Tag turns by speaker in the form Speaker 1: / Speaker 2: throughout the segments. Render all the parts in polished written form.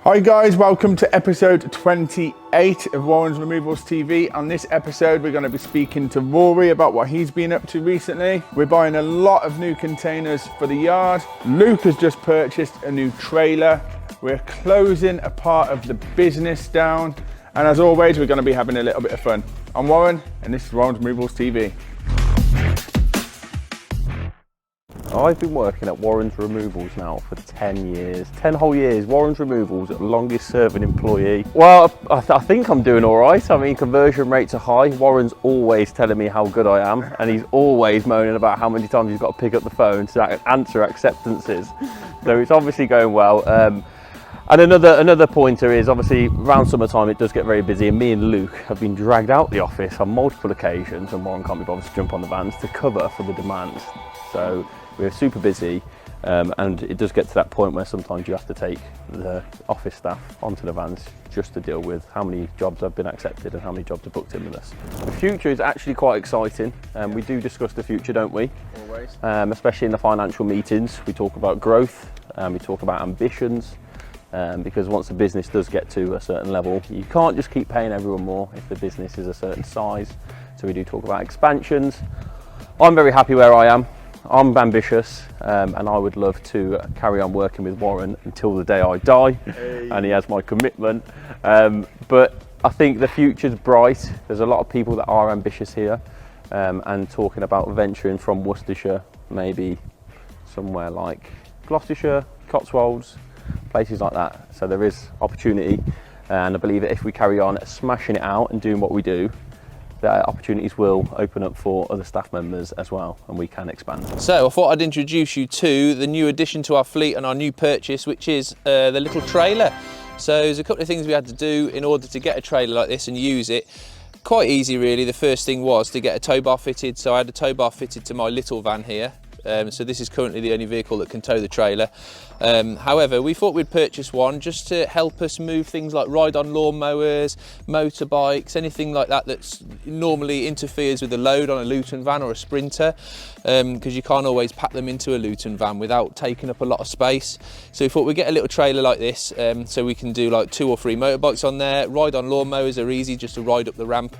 Speaker 1: Hi guys, welcome to episode 28 of Warren's Removals TV. On this episode, we're going to be speaking to Rory about what he's been up to recently. We're buying a lot of new containers for the yard. Luke has just purchased a new trailer. We're closing a part of the business down. And as always, we're going to be having a little bit of fun. I'm Warren, and this is Warren's Removals TV.
Speaker 2: I've been working at Warren's Removals now for 10 years, 10 whole years. Warren's Removals, longest serving employee. Well, I think I'm doing all right. I mean, conversion rates are high. Warren's always telling me how good I am, and he's always moaning about how many times he's got to pick up the phone to answer acceptances. So it's obviously going well. And another pointer is obviously around summertime it does get very busy, and me and Luke have been dragged out the office on multiple occasions, and Warren can't be bothered to jump on the vans to cover for the demand. So we're super busy, and it does get to that point where sometimes you have to take the office staff onto the vans just to deal with how many jobs have been accepted and how many jobs are booked in with us. The future is actually quite exciting, and we do discuss the future, don't we?
Speaker 1: Always.
Speaker 2: Especially in the financial meetings, we talk about growth, we talk about ambitions, because once the business does get to a certain level, you can't just keep paying everyone more if the business is a certain size. So we do talk about expansions. I'm very happy where I am. I'm ambitious, and I would love to carry on working with Warren until the day I die. Hey. And he has my commitment. But I think the future's bright. There's a lot of people that are ambitious here, and talking about venturing from Worcestershire, maybe somewhere like Gloucestershire, Cotswolds, places like that. So there is opportunity, and I believe that if we carry on smashing it out and doing what we do, that opportunities will open up for other staff members as well, and we can expand.
Speaker 3: So I thought I'd introduce you to the new addition to our fleet and our new purchase, which is the little trailer. So there's a couple of things we had to do in order to get a trailer like this and use it. Quite easy really. The first thing was to get a tow bar fitted. So I had a tow bar fitted to my little van here. So this is currently the only vehicle that can tow the trailer. However, we thought we'd purchase one just to help us move things like ride-on lawnmowers, motorbikes, anything like that that's normally interferes with the load on a Luton van or a Sprinter, because you can't always pack them into a Luton van without taking up a lot of space. So we thought we'd get a little trailer like this, so we can do like 2 or 3 motorbikes on there. Ride-on lawnmowers are easy just to ride up the ramp,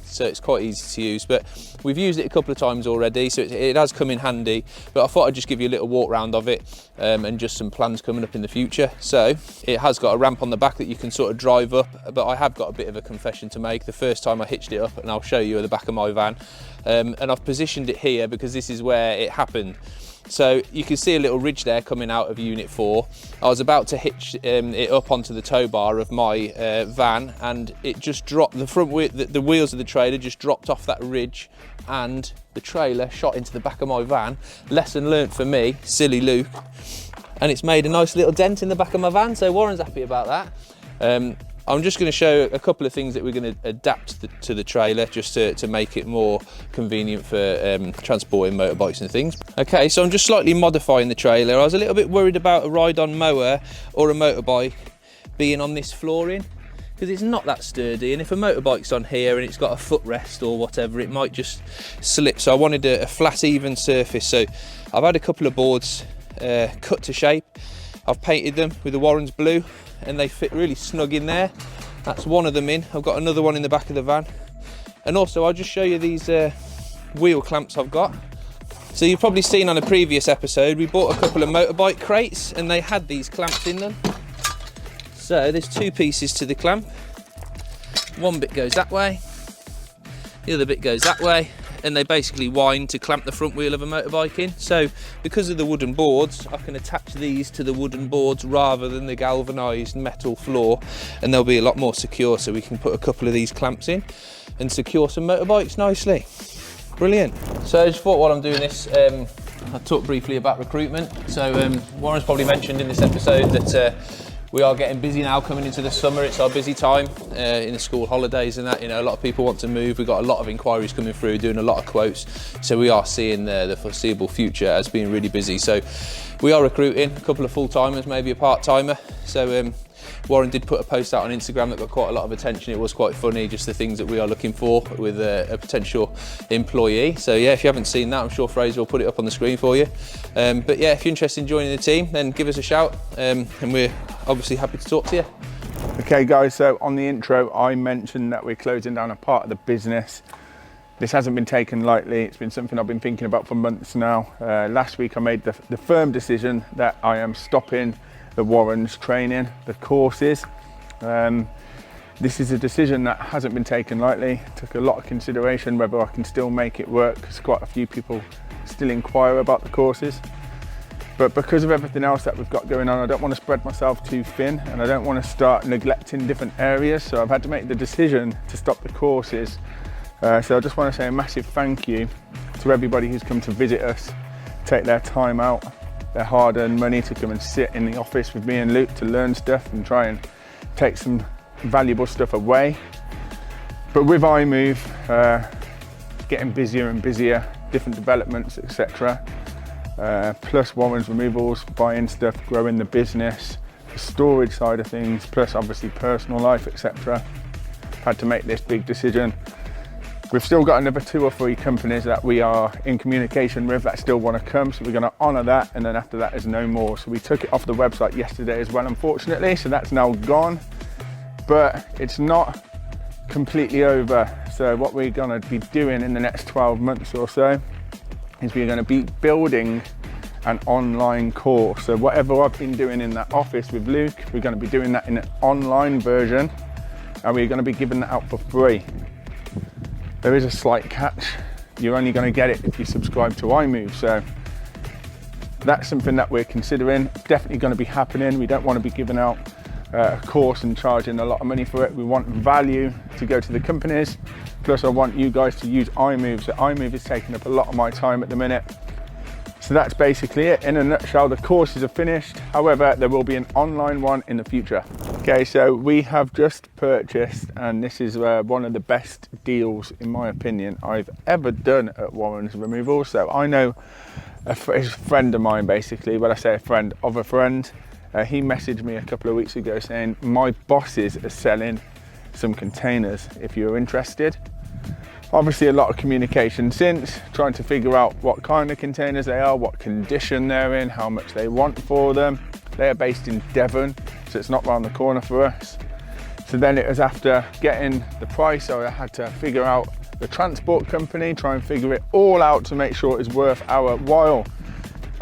Speaker 3: so it's quite easy to use. But we've used it a couple of times already, so it has come in handy. But I thought I'd just give you a little walk round of it, and just some plans coming up in the future. So it has got a ramp on the back that you can sort of drive up, but I have got a bit of a confession to make. The first time I hitched it up, and I'll show you at the back of my van, and I've positioned it here because this is where it happened. So you can see a little ridge there coming out of Unit 4. I was about to hitch it up onto the tow bar of my van, and it just dropped. The front wheel, the wheels of the trailer just dropped off that ridge, and the trailer shot into the back of my van. Lesson learnt for me, silly Luke. And it's made a nice little dent in the back of my van, so Warren's happy about that. I'm just going to show a couple of things that we're going to adapt to the trailer just to make it more convenient for transporting motorbikes and things. Okay, so I'm just slightly modifying the trailer. I was a little bit worried about a ride-on mower or a motorbike being on this flooring, because it's not that sturdy, and if a motorbike's on here and it's got a footrest or whatever, it might just slip. So I wanted a flat, even surface. So I've had a couple of boards cut to shape. I've painted them with the Warren's blue, and they fit really snug in there. That's one of them in. I've got another one in the back of the van. And also I'll just show you these wheel clamps I've got. So you've probably seen on a previous episode, we bought a couple of motorbike crates, and they had these clamps in them. So there's 2 pieces to the clamp. One bit goes that way, the other bit goes that way, and they basically wind to clamp the front wheel of a motorbike in. So because of the wooden boards, I can attach these to the wooden boards rather than the galvanised metal floor, and they'll be a lot more secure. So we can put a couple of these clamps in and secure some motorbikes nicely. Brilliant. So I just thought while I'm doing this, I'll talk briefly about recruitment. So Warren's probably mentioned in this episode that we are getting busy now coming into the summer. It's our busy time in the school holidays and that. You know, a lot of people want to move. We've got a lot of inquiries coming through, doing a lot of quotes. So we are seeing the foreseeable future as being really busy. So we are recruiting a couple of full-timers, maybe a part-timer. So Warren did put a post out on Instagram that got quite a lot of attention. It was quite funny, just the things that we are looking for with a potential employee. So yeah, if you haven't seen that, I'm sure Fraser will put it up on the screen for you. But yeah, if you're interested in joining the team, then give us a shout, and we're obviously happy to talk to you.
Speaker 1: Okay guys, so on the intro I mentioned that we're closing down a part of the business. This hasn't been taken lightly. It's been something I've been thinking about for months now. Last week I made the firm decision that I am stopping the Warren's training, the courses. This is a decision that hasn't been taken lightly. It took a lot of consideration whether I can still make it work, because quite a few people still inquire about the courses. But because of everything else that we've got going on, I don't want to spread myself too thin, and I don't want to start neglecting different areas. So I've had to make the decision to stop the courses. So I just want to say a massive thank you to everybody who's come to visit us, take their time out, their hard-earned money to come and sit in the office with me and Luke to learn stuff and try and take some valuable stuff away. But with iMove, getting busier and busier, different developments, etc. Plus Warren's Removals, buying stuff, growing the business, the storage side of things, plus obviously personal life, etc. Had to make this big decision. We've still got another 2 or 3 companies that we are in communication with that still want to come, so we're going to honour that, and then after that is no more. So we took it off the website yesterday as well, unfortunately, so that's now gone. But it's not completely over. So what we're going to be doing in the next 12 months or so is we're going to be building an online course. So whatever I've been doing in that office with Luke, we're going to be doing that in an online version, and we're going to be giving that out for free. There is a slight catch. You're only going to get it if you subscribe to iMove. So that's something that we're considering. Definitely going to be happening. We don't want to be giving out a course and charging a lot of money for it. We want value to go to the companies. Plus I want you guys to use iMove. So iMove is taking up a lot of my time at the minute. So that's basically it. In a nutshell, the courses are finished. However, there will be an online one in the future. Okay, so we have just purchased, and this is one of the best deals, in my opinion, I've ever done at Warren's Removals. So I know a friend of mine, basically, when I say a friend of a friend, he messaged me a couple of weeks ago saying, my bosses are selling some containers if you're interested. Obviously a lot of communication since, trying to figure out what kind of containers they are, what condition they're in, how much they want for them. They are based in Devon, so it's not around the corner for us. So then it was after getting the price, so I had to figure out the transport company, try and figure it all out to make sure it's worth our while.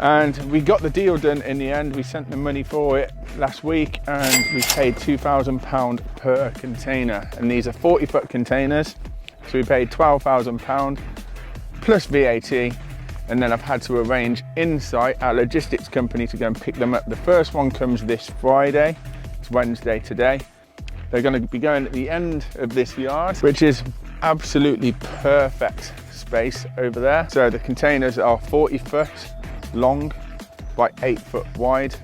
Speaker 1: And we got the deal done in the end. We sent the money for it last week, and we paid £2,000 per container. And these are 40-foot containers. So we paid £12,000 plus VAT, and then I've had to arrange Insight, our logistics company, to go and pick them up. The first one comes this Friday. It's Wednesday today. They're going to be going at the end of this yard, which is absolutely perfect space over there. So the containers are 40 foot long by 8 foot wide,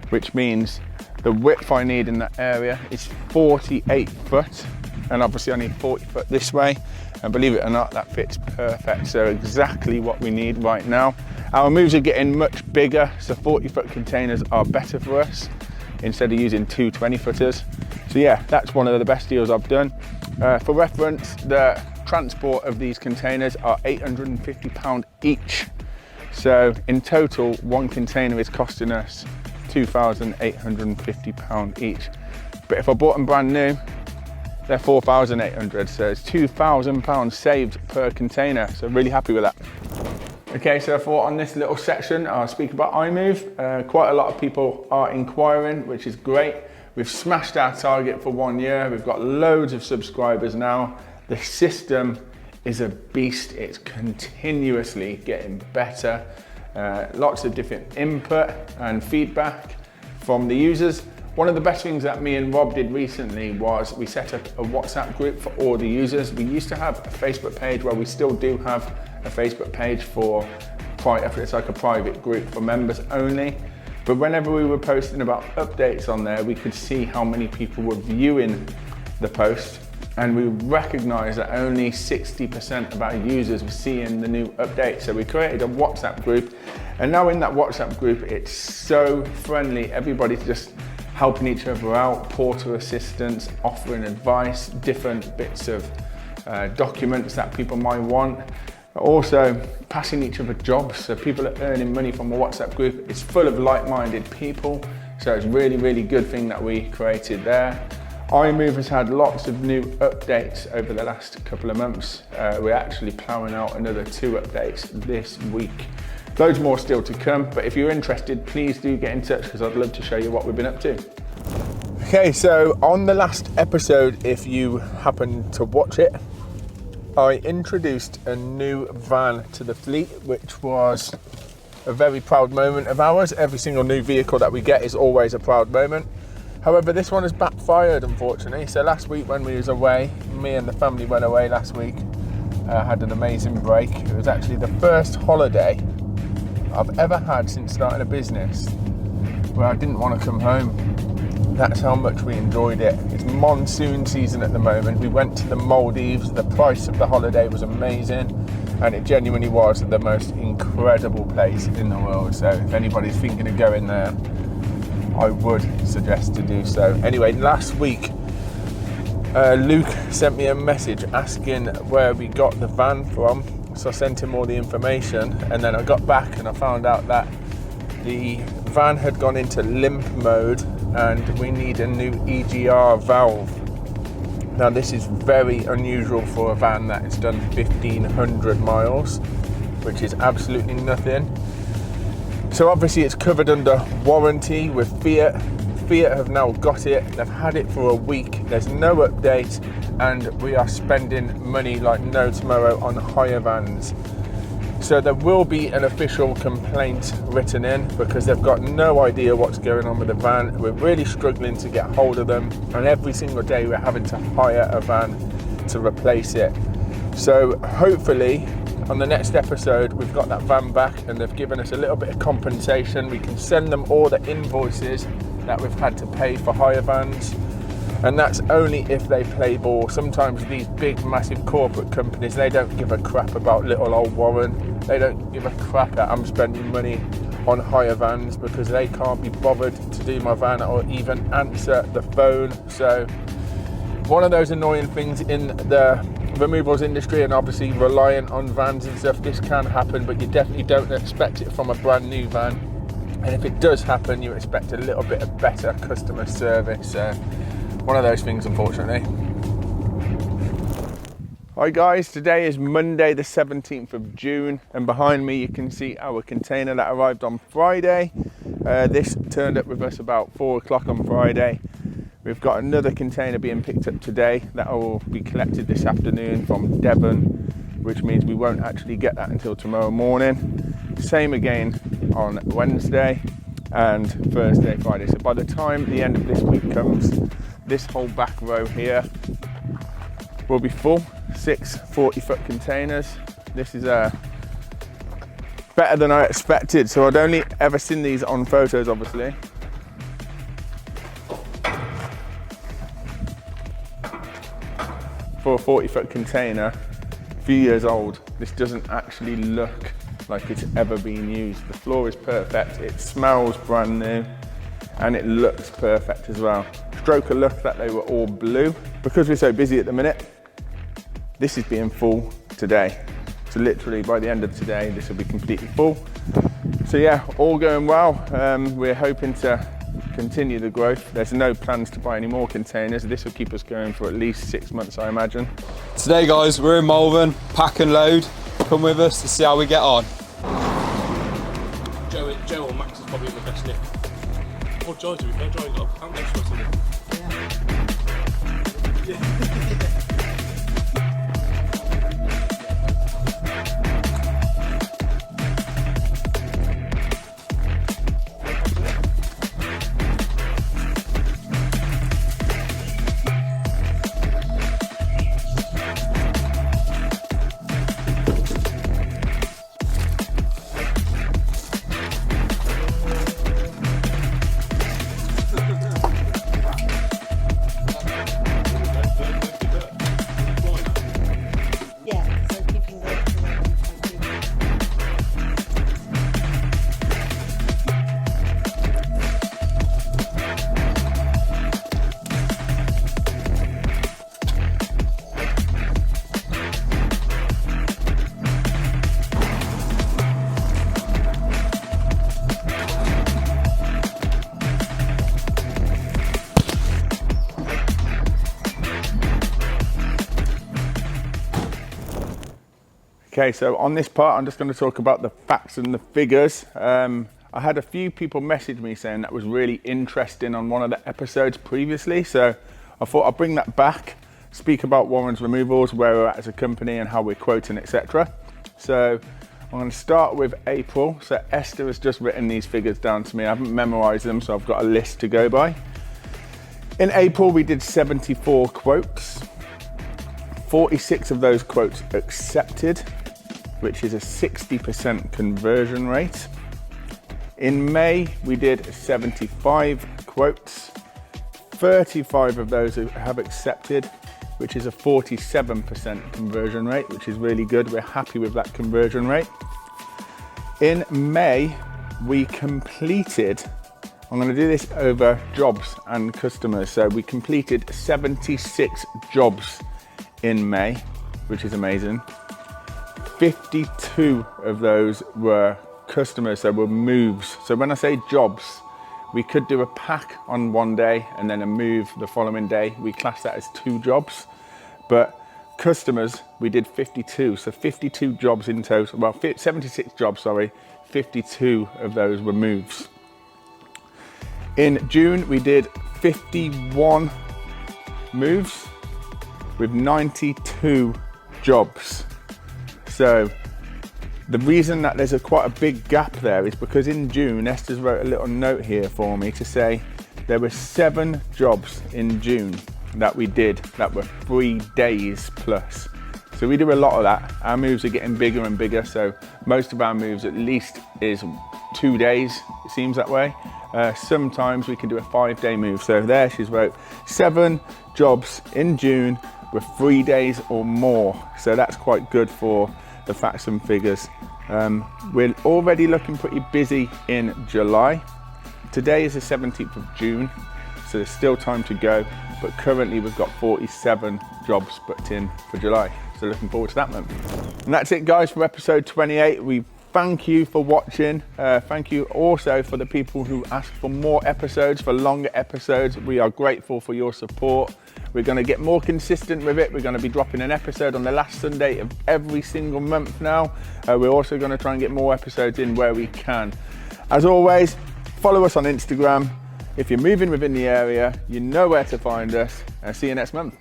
Speaker 1: which means the width I need in that area is 48 foot. And obviously I need 40 foot this way, and believe it or not, that fits perfect. So exactly what we need right now. Our moves are getting much bigger, so 40-foot containers are better for us instead of using 2 20-footers. So yeah, that's one of the best deals I've done. For reference, the transport of these containers are £850 each. So in total, one container is costing us £2,850 each. But if I bought them brand new, they're £4,800, so it's £2,000 saved per container, so really happy with that. Okay, so I thought on this little section I'll speak about iMove. Quite a lot of people are inquiring, which is great. We've smashed our target for 1 year. We've got loads of subscribers now. The system is a beast. It's continuously getting better. Lots of different input and feedback from the users. One of the best things that me and Rob did recently was we set up a WhatsApp group for all the users. We used to have a Facebook page, well, we still do have a Facebook page for, it's like a private group for members only. But whenever we were posting about updates on there, we could see how many people were viewing the post, and we recognized that only 60% of our users were seeing the new update. So we created a WhatsApp group, and now in that WhatsApp group, it's so friendly. Everybody just helping each other out, porter assistance, offering advice, different bits of documents that people might want. Also passing each other jobs, so people are earning money from a WhatsApp group. It's full of like-minded people, so it's really, really good thing that we created there. Imve has had lots of new updates over the last couple of months. We're actually ploughing out another 2 updates this week. Loads more still to come, but if you're interested, please do get in touch because I'd love to show you what we've been up to. Okay, so on the last episode, if you happen to watch it, I introduced a new van to the fleet, which was a very proud moment of ours. Every single new vehicle that we get is always a proud moment. However, this one has backfired, unfortunately. So last week when we was away, me and the family went away last week, had an amazing break. It was actually the first holiday I've ever had since starting a business where I didn't want to come home. That's how much we enjoyed it. It's monsoon season at the moment. We went to the Maldives. The price of the holiday was amazing, and it genuinely was the most incredible place in the world. So if anybody's thinking of going there, I would suggest to do so. Anyway, last week, Luke sent me a message asking where we got the van from. So I sent him all the information, and then I got back and I found out that the van had gone into limp mode and we need a new EGR valve. Now this is very unusual for a van that has done 1,500 miles, which is absolutely nothing. So obviously it's covered under warranty with Fiat. Fiat have now got it, they've had it for a week, there's no update, and we are spending money like no tomorrow on hire vans. So there will be an official complaint written in because they've got no idea what's going on with the van. We're really struggling to get hold of them, and every single day we're having to hire a van to replace it. So hopefully on the next episode we've got that van back and they've given us a little bit of compensation. We can send them all the invoices that we've had to pay for hire vans. And that's only if they play ball. Sometimes these big, massive corporate companies, they don't give a crap about little old Warren. They don't give a crap that I'm spending money on hire vans because they can't be bothered to do my van or even answer the phone. So one of those annoying things in the removals industry, and obviously reliant on vans and stuff, this can happen, but you definitely don't expect it from a brand new van. And if it does happen, you expect a little bit of better customer service. One of those things, unfortunately. Hi guys, today is Monday the 17th of June, and behind me you can see our container that arrived on Friday. This turned up with us about 4 o'clock on Friday. We've got another container being picked up today that will be collected this afternoon from Devon, which means we won't actually get that until tomorrow morning. Same again on Wednesday and Thursday, Friday. So by the time the end of this week comes, this whole back row here will be full, 6 40-foot containers. This is better than I expected. So I'd only ever seen these on photos, obviously. For a 40-foot container, a few years old, this doesn't actually look like it's ever been used. The floor is perfect, it smells brand new, and it looks perfect as well. Stroke of luck that they were all blue. Because we're so busy at the minute, this is being full today. So literally by the end of today, this will be completely full. So yeah, all going well. We're hoping to continue the growth. There's no plans to buy any more containers. This will keep us going for at least 6 months, I imagine.
Speaker 4: Today guys, we're in Malvern, pack and load. Come with us to see how we get on.
Speaker 5: Joe or Max is probably the best nick. Oh, Joe, to be fair, Joe got a pound extra, isn't it?
Speaker 1: Okay, so on this part, I'm just going to talk about the facts and the figures. I had a few people message me saying that was really interesting on one of the episodes previously, so I thought I'd bring that back, speak about Warren's Removals, where we're at as a company and how we're quoting, etc. So I'm going to start with April. So Esther has just written these figures down to me. I haven't memorized them, so I've got a list to go by. In April, we did 74 quotes. 46 of those quotes accepted, which is a 60% conversion rate. In May, we did 75 quotes. 35 of those have accepted, which is a 47% conversion rate, which is really good. We're happy with that conversion rate. In May, we completed, I'm going to do this over jobs and customers. So we completed 76 jobs in May, which is amazing. 52 of those were customers, so were moves. So when I say jobs, we could do a pack on one day and then a move the following day. We class that as 2 jobs, but customers, we did 52. So 52 jobs in total, well, 76 jobs, sorry, 52 of those were moves. In June, we did 51 moves with 92 jobs. So the reason that there's quite a big gap there is because in June, Esther's wrote a little note here for me to say there were 7 jobs in June that we did that were 3 days plus. So we do a lot of that. Our moves are getting bigger and bigger, so most of our moves at least is 2 days, it seems that way. Sometimes we can do a 5-day move. So there she's wrote 7 jobs in June with 3 days or more. So that's quite good for the facts and figures. We're already looking pretty busy in July. Today is the 17th of June, so there's still time to go, but currently we've got 47 jobs booked in for July. So looking forward to that month. And that's it, guys, for episode 28. We thank you for watching. Thank you also for the people who ask for more episodes, for longer episodes. We are grateful for your support. We're going to get more consistent with it. We're going to be dropping an episode on the last Sunday of every single month now. We're also going to try and get more episodes in where we can. As always, follow us on Instagram. If you're moving within the area, you know where to find us. See you next month.